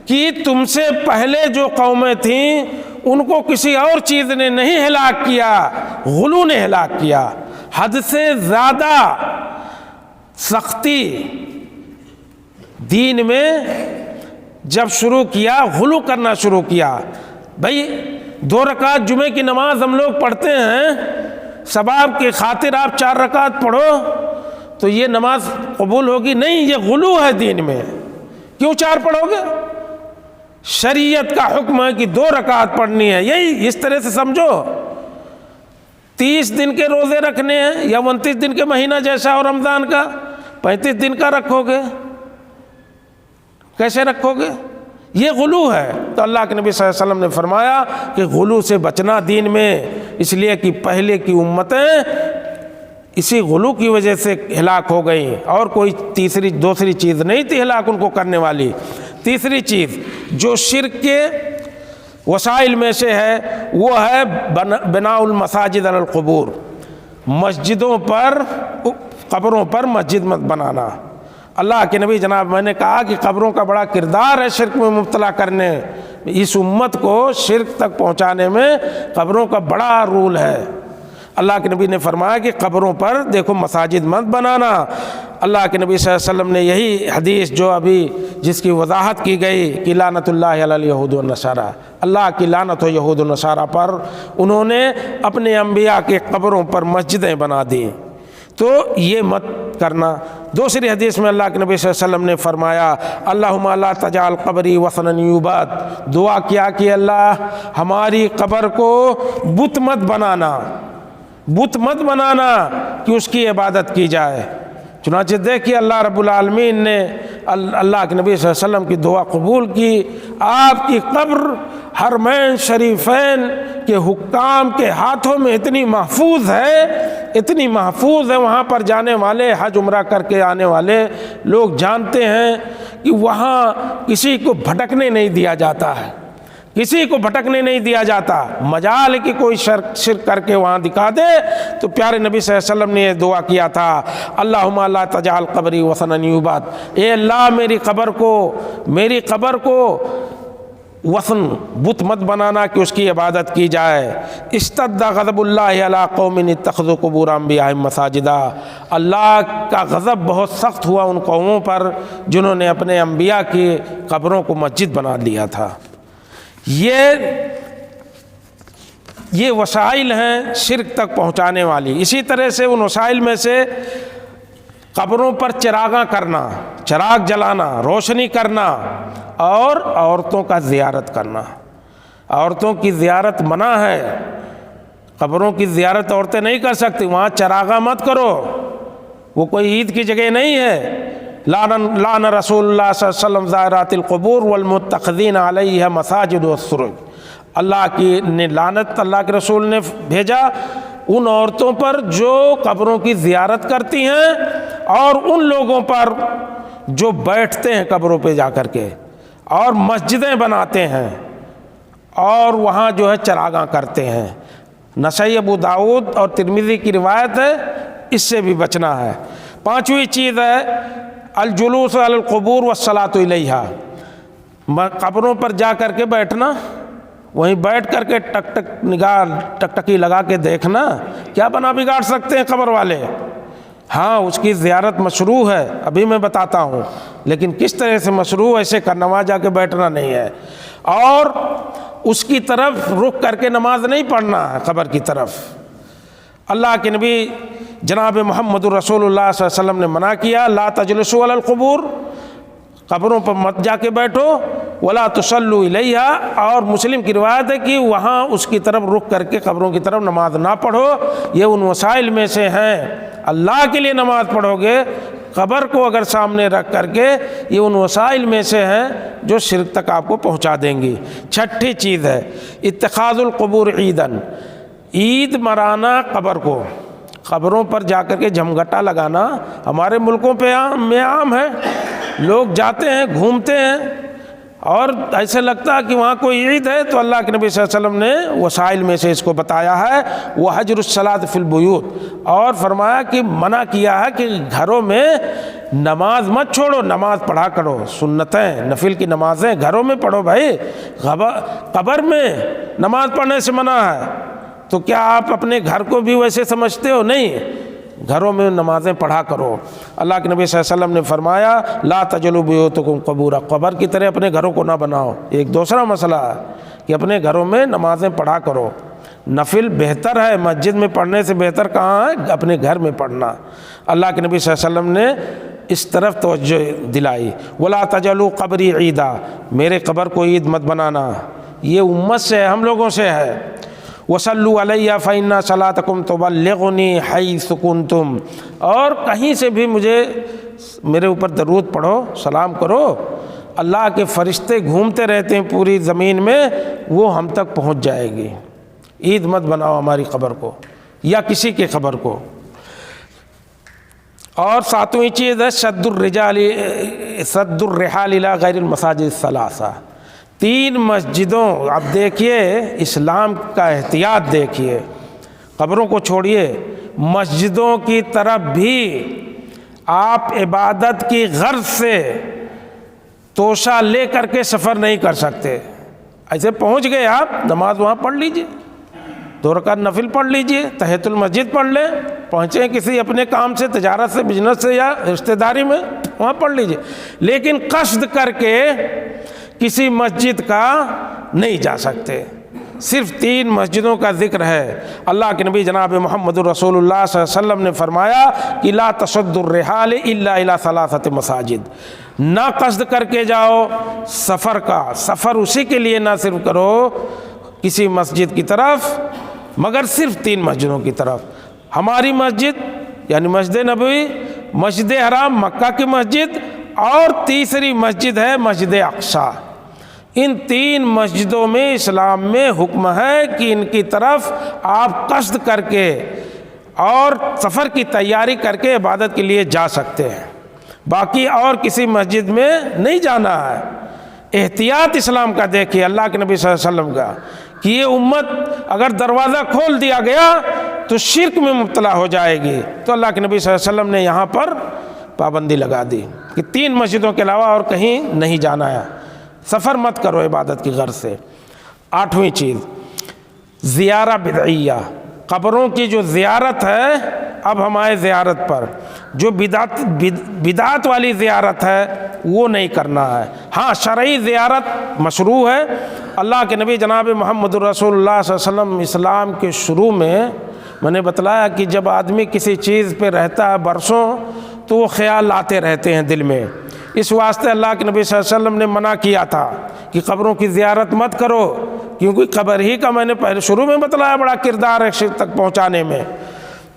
کہ تم سے پہلے جو قومیں تھیں ان کو کسی اور چیز نے نہیں ہلاک کیا، غلو نے ہلاک کیا۔ حد سے زیادہ سختی دین میں جب شروع کیا، غلو کرنا شروع کیا۔ بھائی 2 رکعت جمعے کی نماز ہم لوگ پڑھتے ہیں، ثواب کی خاطر آپ 4 رکعت پڑھو تو یہ نماز قبول ہوگی؟ نہیں، یہ غلو ہے دین میں۔ کیوں 4 پڑھو گے؟ شریعت کا حکم ہے کہ 2 رکعت پڑھنی ہے، یہی اس طرح سے سمجھو۔ 30 دن کے روزے رکھنے ہیں یا 29 دن کے مہینہ جیسا، اور رمضان کا 35 دن کا رکھو گے، کیسے رکھو گے؟ یہ غلو ہے۔ تو اللہ کے نبی صلی اللہ علیہ وسلم نے فرمایا کہ غلو سے بچنا دین میں، اس لیے کہ پہلے کی امتیں اسی غلو کی وجہ سے ہلاک ہو گئیں، اور کوئی دوسری چیز نہیں تھی ہلاک ان کو کرنے والی۔ تیسری چیز جو شرک کے وسائل میں سے ہے وہ ہے بناء المساجد علی القبور، مسجدوں پر قبروں پر مسجد مت بنانا۔ اللہ کے نبی جناب میں نے کہا کہ قبروں کا بڑا کردار ہے شرک میں مبتلا کرنے، اس امت کو شرک تک پہنچانے میں قبروں کا بڑا رول ہے۔ اللہ کے نبی نے فرمایا کہ قبروں پر دیکھو مساجد مت بنانا۔ اللہ کے نبی صلی اللہ علیہ وسلم نے یہی حدیث جو ابھی جس کی وضاحت کی گئی کہ لعنت اللہ علی الیہود والنصارى، اللہ کی لعنت ہو یہود و نصارہ پر، انہوں نے اپنے انبیاء کے قبروں پر مسجدیں بنا دیں، تو یہ مت کرنا۔ دوسری حدیث میں اللہ کے نبی صلی اللہ علیہ وسلم نے فرمایا اللہم لا تجعل قبری وثنا یعبد، دعا کیا کہ اللہ ہماری قبر کو بت مت بنانا، بت مت بنانا کہ اس کی عبادت کی جائے۔ چنانچہ دیکھیے اللہ رب العالمین نے اللہ کے نبی صلی اللہ علیہ وسلم کی دعا قبول کی، آپ کی قبر حرمین شریفین کے حکام کے ہاتھوں میں اتنی محفوظ ہے، اتنی محفوظ ہے، وہاں پر جانے والے حج عمرہ کر کے آنے والے لوگ جانتے ہیں کہ وہاں کسی کو بھٹکنے نہیں دیا جاتا ہے، کسی کو بھٹکنے نہیں دیا جاتا۔ مجال کہ کوئی شرک کر کے وہاں دکھا دے، تو پیارے نبی صلی اللہ علیہ وسلم نے یہ دعا کیا تھا اللہم لا تجعل قبری وثنا یعبد، اے اللہ میری قبر کو وثن بت مت بنانا کہ اس کی عبادت کی جائے۔ اشتد غضب اللہ علی قوم اتخذوا قبور انبیائہم مساجدا، اللہ کا غضب بہت سخت ہوا ان قوموں پر جنہوں نے اپنے انبیاء کی قبروں کو مسجد بنا لیا تھا۔ یہ وسائل ہیں شرک تک پہنچانے والی۔ اسی طرح سے ان وسائل میں سے قبروں پر چراغاں کرنا، چراغ جلانا، روشنی کرنا، اور عورتوں کا زیارت کرنا۔ عورتوں کی زیارت منع ہے، قبروں کی زیارت عورتیں نہیں کر سکتی، وہاں چراغاں مت کرو، وہ کوئی عید کی جگہ نہیں ہے۔ لعن رسول اللہ صلی اللہ علیہ وسلم زائرات القبور والمتخذین علیہ مساجد والسرج، اللہ کی نے لعنت اللہ کے رسول نے بھیجا ان عورتوں پر جو قبروں کی زیارت کرتی ہیں، اور ان لوگوں پر جو بیٹھتے ہیں قبروں پہ جا کر کے اور مسجدیں بناتے ہیں اور وہاں جو ہے چراغاں کرتے ہیں۔ نسائی ابو داؤد اور ترمذی کی روایت ہے، اس سے بھی بچنا ہے۔ پانچویں چیز ہے الجلوس علی القبور والصلاۃ الیہا، قبروں پر جا کر کے بیٹھنا، وہیں بیٹھ کر کے ٹکٹکی لگا کے دیکھنا، کیا بنا بگاڑ سکتے ہیں قبر والے؟ ہاں اس کی زیارت مشروع ہے، ابھی میں بتاتا ہوں، لیکن کس طرح سے مشروع، ایسے کرنا وہاں جا کے بیٹھنا نہیں ہے، اور اس کی طرف رخ کر کے نماز نہیں پڑھنا ہے قبر کی طرف۔ اللہ کے نبی جناب محمد رسول اللہ صلی اللہ علیہ وسلم نے منع کیا لا تجلسوا علی القبور، قبروں پر مت جا کے بیٹھو، ولا تصلوا الیہا، اور مسلم کی روایت ہے کہ وہاں اس کی طرف رخ کر کے قبروں کی طرف نماز نہ پڑھو۔ یہ ان وسائل میں سے ہیں، اللہ کے لیے نماز پڑھو گے، قبر کو اگر سامنے رکھ کر کے، یہ ان وسائل میں سے ہیں جو شرک تک آپ کو پہنچا دیں گی۔ چھٹی چیز ہے اتخاذ القبور عیداً، عید منانا قبر کو، قبروں پر جا کر کے جھمگٹا لگانا ہمارے ملکوں پہ عام ہے، لوگ جاتے ہیں گھومتے ہیں اور ایسے لگتا ہے کہ وہاں کوئی عید ہے، تو اللہ کے نبی صلی اللہ علیہ وسلم نے وسائل میں سے اس کو بتایا ہے وحجر الصلاۃ فی البیوت، اور فرمایا کہ منع کیا ہے کہ گھروں میں نماز مت چھوڑو، نماز پڑھا کرو، سنتیں نفل کی نمازیں گھروں میں پڑھو بھائی، قبر میں نماز پڑھنے سے منع ہے۔ تو کیا آپ اپنے گھر کو بھی ویسے سمجھتے ہو؟ نہیں، گھروں میں نمازیں پڑھا کرو۔ اللہ کے نبی صلی اللہ علیہ وسلم نے فرمایا لا تجلوا بیوتکم قبورا، قبر کی طرح اپنے گھروں کو نہ بناؤ۔ ایک دوسرا مسئلہ ہے کہ اپنے گھروں میں نمازیں پڑھا کرو، نفل بہتر ہے، مسجد میں پڑھنے سے بہتر کہاں ہے؟ اپنے گھر میں پڑھنا۔ اللہ کے نبی صلی اللہ علیہ وسلم نے اس طرف توجہ دلائی ولا تجلوا قبری عیدا، میرے قبر کو عید مت بنانا، یہ امت سے ہے، ہم لوگوں سے ہے۔ وصلوا علیہ فإن صلاتکم تبلغنی حیث کنتم، اور کہیں سے بھی میرے اوپر درود پڑھو، سلام کرو، اللہ کے فرشتے گھومتے رہتے ہیں پوری زمین میں، وہ ہم تک پہنچ جائے گی۔ عید مت بناؤ ہماری قبر کو یا کسی کے قبر کو۔ اور ساتویں چیز ہے سد الرحال الی غیر المساجد الثلاثہ، 3 مسجدوں، اب دیکھیے اسلام کا احتیاط دیکھیے، قبروں کو چھوڑیے، مسجدوں کی طرف بھی آپ عبادت کی غرض سے توشہ لے کر کے سفر نہیں کر سکتے۔ ایسے پہنچ گئے آپ، نماز وہاں پڑھ لیجئے، 2 رکعت نفل پڑھ لیجئے، تحیۃ المسجد پڑھ لیں، پہنچے کسی اپنے کام سے، تجارت سے، بزنس سے یا رشتہ داری میں، وہاں پڑھ لیجئے، لیکن قصد کر کے کسی مسجد کا نہیں جا سکتے۔ صرف 3 مسجدوں کا ذکر ہے۔ اللہ کے نبی جناب محمد رسول اللہ صلی اللہ علیہ وسلم نے فرمایا کہ لا تشد الرحال الا الى 3 مساجد، نہ قصد کر کے جاؤ سفر کا، سفر اسی کے لیے نہ صرف کرو کسی مسجد کی طرف، مگر صرف 3 مسجدوں کی طرف۔ ہماری مسجد یعنی مسجد نبوی، مسجد حرام مکہ کی مسجد، اور تیسری مسجد ہے مسجد اقصی۔ ان 3 مسجدوں میں اسلام میں حکم ہے کہ ان کی طرف آپ قصد کر کے اور سفر کی تیاری کر کے عبادت کے لیے جا سکتے ہیں، باقی اور کسی مسجد میں نہیں جانا ہے۔ احتیاط اسلام کا دیکھیے اللہ کے نبی صلی اللہ علیہ وسلم کا کہ یہ امت اگر دروازہ کھول دیا گیا تو شرک میں مبتلا ہو جائے گی، تو اللہ کے نبی صلی اللہ علیہ وسلم نے یہاں پر پابندی لگا دی کہ 3 مسجدوں کے علاوہ اور کہیں نہیں جانا ہے، سفر مت کرو عبادت کی غرض سے۔ 8ویں چیز زیارہ بدعیہ، قبروں کی جو زیارت ہے، اب ہمارے زیارت پر جو بدعت والی زیارت ہے وہ نہیں کرنا ہے۔ ہاں شرعی زیارت مشروع ہے۔ اللہ کے نبی جناب محمد رسول اللہ صلی اللہ علیہ وسلم اسلام کے شروع میں نے بتلایا کہ جب آدمی کسی چیز پہ رہتا ہے برسوں تو وہ خیال آتے رہتے ہیں دل میں، اس واسطے اللہ کے نبی صلی اللہ علیہ وسلم نے منع کیا تھا کہ قبروں کی زیارت مت کرو، کیونکہ قبر ہی کا میں نے پہلے شروع میں بتلایا بڑا کردار ہے شرک تک پہنچانے میں،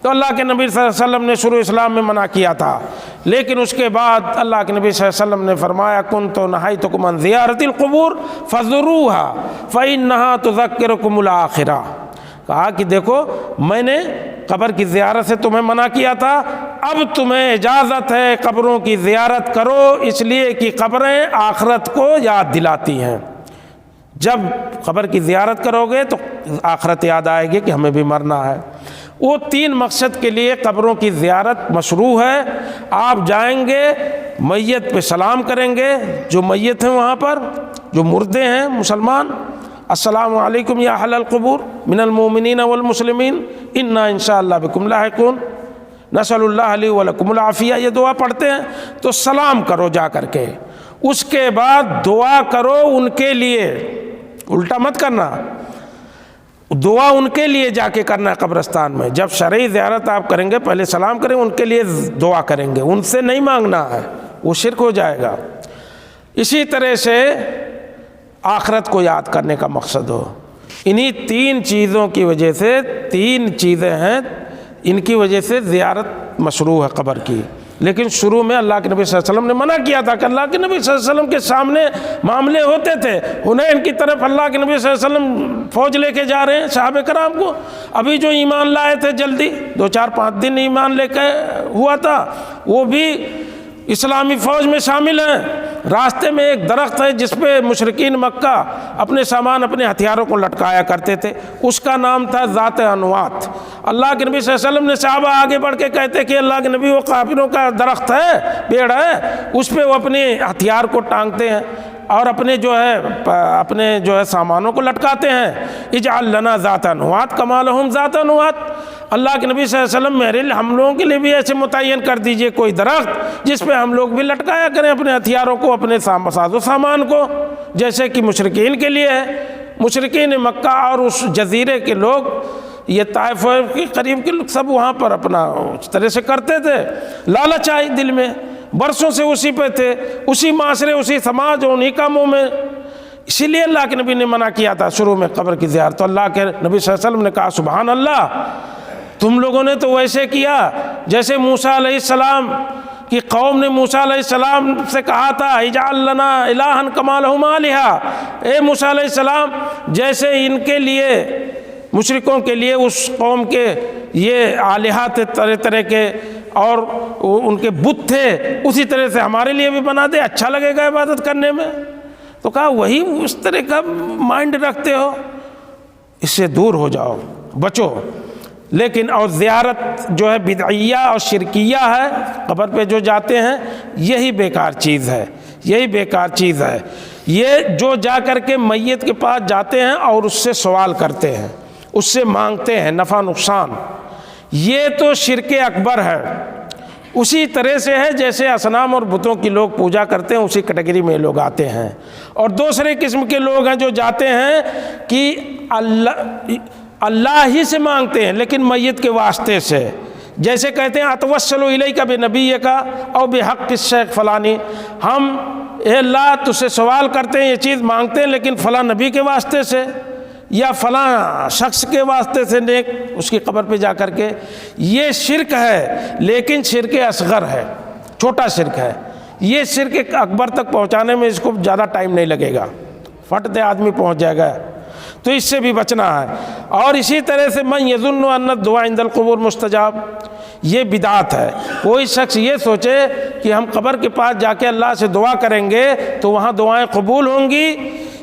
تو اللہ کے نبی صلی اللہ علیہ وسلم نے شروع اسلام میں منع کیا تھا۔ لیکن اس کے بعد اللہ کے نبی صلی اللہ علیہ وسلم نے فرمایا کنت نہیتکم عن زیارت القبور فزوروها فانها تذکرکم الآخرہ، کہا کہ دیکھو میں نے قبر کی زیارت سے تمہیں منع کیا تھا، اب تمہیں اجازت ہے قبروں کی زیارت کرو، اس لیے کہ قبریں آخرت کو یاد دلاتی ہیں۔ جب قبر کی زیارت کرو گے تو آخرت یاد آئے گی کہ ہمیں بھی مرنا ہے۔ وہ 3 مقصد کے لیے قبروں کی زیارت مشروع ہے۔ آپ جائیں گے، میت پہ سلام کریں گے، جو میت ہیں وہاں پر، جو مردے ہیں مسلمان، السلام علیکم یا اہل القبور من المؤمنین والمسلمین انا انشاءاللہ بکم لاحقون نسأل اللہ لی ولکم العافیہ، یہ دعا پڑھتے ہیں تو سلام کرو جا کر کے، اس کے بعد دعا کرو ان کے لیے، الٹا مت کرنا، دعا ان کے لیے جا کے کرنا ہے قبرستان میں۔ جب شرعی زیارت آپ کریں گے پہلے سلام کریں، ان کے لیے دعا کریں گے، ان سے نہیں مانگنا ہے، وہ شرک ہو جائے گا۔ اسی طرح سے آخرت کو یاد کرنے کا مقصد ہو۔ انہی 3 چیزوں کی وجہ سے، 3 چیزیں ہیں ان کی وجہ سے زیارت مشروع ہے قبر کی، لیکن شروع میں اللہ کے نبی صلی اللہ علیہ وسلم نے منع کیا تھا کہ اللہ کے نبی صلی اللہ علیہ وسلم کے سامنے معاملے ہوتے تھے۔ حنین کی طرف اللہ کے نبی صلی اللہ علیہ وسلم فوج لے کے جا رہے ہیں صحابہ کرام کو، ابھی جو ایمان لائے تھے جلدی 2-4-5 دن ایمان لے کے ہوا تھا، وہ بھی اسلامی فوج میں شامل ہیں۔ راستے میں ایک درخت ہے جس پہ مشرکین مکہ اپنے سامان، اپنے ہتھیاروں کو لٹکایا کرتے تھے، اس کا نام تھا ذات انوات۔ اللہ کے نبی صلی اللہ علیہ وسلم نے صحابہ آگے بڑھ کے کہتے کہ اللہ کے نبی وہ کافروں کا درخت ہے، پیڑ ہے، اس پہ وہ اپنے ہتھیار کو ٹانگتے ہیں اور اپنے جو ہے سامانوں کو لٹکاتے ہیں۔ اجعل لنا ذات انوات کما لہم ذات انوات، اللہ کے نبی صلی اللہ علیہ وسلم ہم لوگوں کے لیے بھی ایسے متعین کر دیجئے کوئی درخت جس پہ ہم لوگ بھی لٹکایا کریں اپنے ہتھیاروں کو، اپنے ساز و سامان کو، جیسے کہ مشرکین کے لیے ہے۔ مشرکین مکہ اور اس جزیرے کے لوگ، یہ طائف کے قریب کے لوگ سب وہاں پر اپنا اس طرح سے کرتے تھے، لالچ آئی دل میں، برسوں سے اسی پہ تھے، اسی معاشرے، اسی سماج، انہی کاموں میں، اسی لیے اللہ کے نبی نے منع کیا تھا شروع میں قبر کی زیارت۔ تو اللہ کے نبی صلی اللہ علیہ وسلم نے کہا سبحان اللہ، تم لوگوں نے تو ویسے کیا جیسے موسیٰ علیہ السلام کی قوم نے موسیٰ علیہ السلام سے کہا تھا اجعل لنا الہا کما لہم آلہہ، اے موسیٰ علیہ السلام جیسے ان کے لیے، مشرکوں کے لیے اس قوم کے یہ آلہہ تھے طرح طرح کے اور ان کے بت تھے، اسی طرح سے ہمارے لیے بھی بنا دے، اچھا لگے گا عبادت کرنے میں۔ تو کہا وہی اس طرح کا مائنڈ رکھتے ہو، اس سے دور ہو جاؤ، بچو۔ لیکن اور زیارت جو ہے بدعیہ اور شرکیہ ہے، قبر پہ جو جاتے ہیں، یہی بیکار چیز ہے، یہی بیکار چیز ہے۔ یہ جو جا کر کے میت کے پاس جاتے ہیں اور اس سے سوال کرتے ہیں، اس سے مانگتے ہیں نفع نقصان، یہ تو شرک اکبر ہے۔ اسی طرح سے ہے جیسے اصنام اور بتوں کی لوگ پوجا کرتے ہیں، اسی کیٹیگری میں لوگ آتے ہیں۔ اور دوسرے قسم کے لوگ ہیں جو جاتے ہیں کہ اللہ ہی سے مانگتے ہیں لیکن میت کے واسطے سے، جیسے کہتے ہیں اتوسل الیک بنبیک او بحق الشیخ فلانی، ہم اے اللہ تجھ سے سوال کرتے ہیں، یہ چیز مانگتے ہیں لیکن فلاں نبی کے واسطے سے یا فلاں شخص کے واسطے سے، نیک اس کی قبر پہ جا کر کے۔ یہ شرک ہے لیکن شرک اصغر ہے، چھوٹا شرک ہے۔ یہ شرک اکبر تک پہنچانے میں اس کو زیادہ ٹائم نہیں لگے گا، فٹ دے آدمی پہنچ جائے گا، تو اس سے بھی بچنا ہے۔ اور اسی طرح سے من یظن ان الدعاء عند القبور مستجاب، یہ بدعت ہے۔ کوئی شخص یہ سوچے کہ ہم قبر کے پاس جا کے اللہ سے دعا کریں گے تو وہاں دعائیں قبول ہوں گی،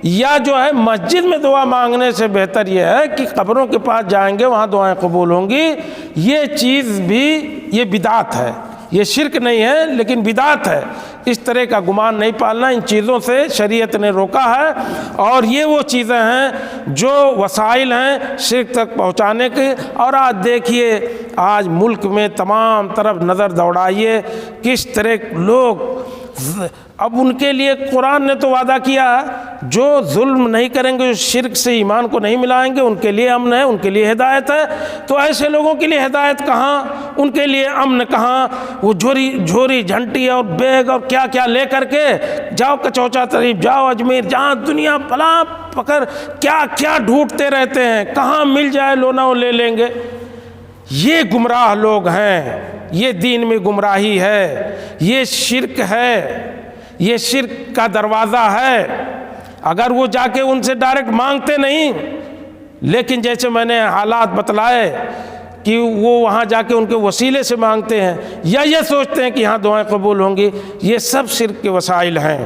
یا جو ہے مسجد میں دعا مانگنے سے بہتر یہ ہے کہ قبروں کے پاس جائیں گے وہاں دعائیں قبول ہوں گی، یہ چیز بھی یہ بدعت ہے۔ یہ شرک نہیں ہے لیکن بدعت ہے۔ اس طرح کا گمان نہیں پالنا، ان چیزوں سے شریعت نے روکا ہے، اور یہ وہ چیزیں ہیں جو وسائل ہیں شرک تک پہنچانے کے۔ اور آج دیکھیے، آج ملک میں تمام طرف نظر دوڑائیے کس طرح لوگ، اب ان کے لیے قرآن نے تو وعدہ کیا ہے جو ظلم نہیں کریں گے، جو شرک سے ایمان کو نہیں ملائیں گے، ان کے لیے امن ہے، ان کے لیے ہدایت ہے۔ تو ایسے لوگوں کے لیے ہدایت کہاں، ان کے لیے امن کہاں؟ وہ جھوری جھنٹی اور بیگ اور کیا کیا لے کر کے جاؤ کچوچا شریف، جاؤ اجمیر، جہاں دنیا بلا پکڑ کیا کیا ڈھونڈتے رہتے ہیں، کہاں مل جائے لونا وہ لے لیں گے۔ یہ گمراہ لوگ ہیں، یہ دین میں گمراہی ہے، یہ شرک ہے، یہ شرک کا دروازہ ہے۔ اگر وہ جا کے ان سے ڈائریکٹ مانگتے نہیں، لیکن جیسے میں نے حالات بتلائے کہ وہ وہاں جا کے ان کے وسیلے سے مانگتے ہیں، یا یہ سوچتے ہیں کہ یہاں دعائیں قبول ہوں گی، یہ سب شرک کے وسائل ہیں۔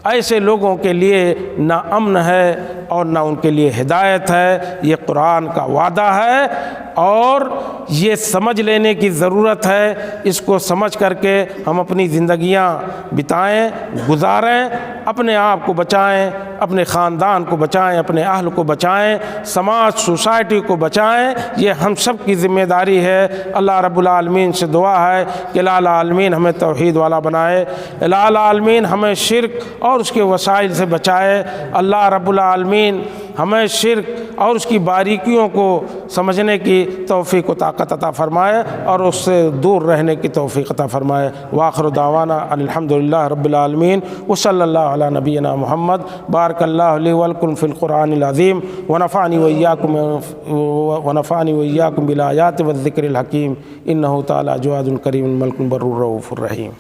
ایسے لوگوں کے لیے نہ امن ہے اور نہ ان کے لیے ہدایت ہے۔ یہ قرآن کا وعدہ ہے اور یہ سمجھ لینے کی ضرورت ہے۔ اس کو سمجھ کر کے ہم اپنی زندگیاں بتائیں، گزاریں، اپنے آپ کو بچائیں، اپنے خاندان کو بچائیں، اپنے اہل کو بچائیں، سماج سوسائٹی کو بچائیں۔ یہ ہم سب کی ذمہ داری ہے۔ اللہ رب العالمین سے دعا ہے کہ الہ العالمین ہمیں توحید والا بنائے، الہ العالمین ہمیں شرک اور اس کے وسائل سے بچائے۔ اللہ رب العالمین ہمیں شرک اور اس کی باریکیوں کو سمجھنے کی توفیق و طاقت عطا فرمائے اور اس سے دور رہنے کی توفیق عطا فرمائے۔ وآخر دعوانا ان الحمدللہ رب العالمین وصلی اللہ علی نبینا محمد۔ بارک اللہ لی ولکم فی القرآن العظیم ونفعنی وإیاکم بالآیات والذکر الحکیم، انہ تعالی جواد کریم ملک بر رؤوف الرحیم۔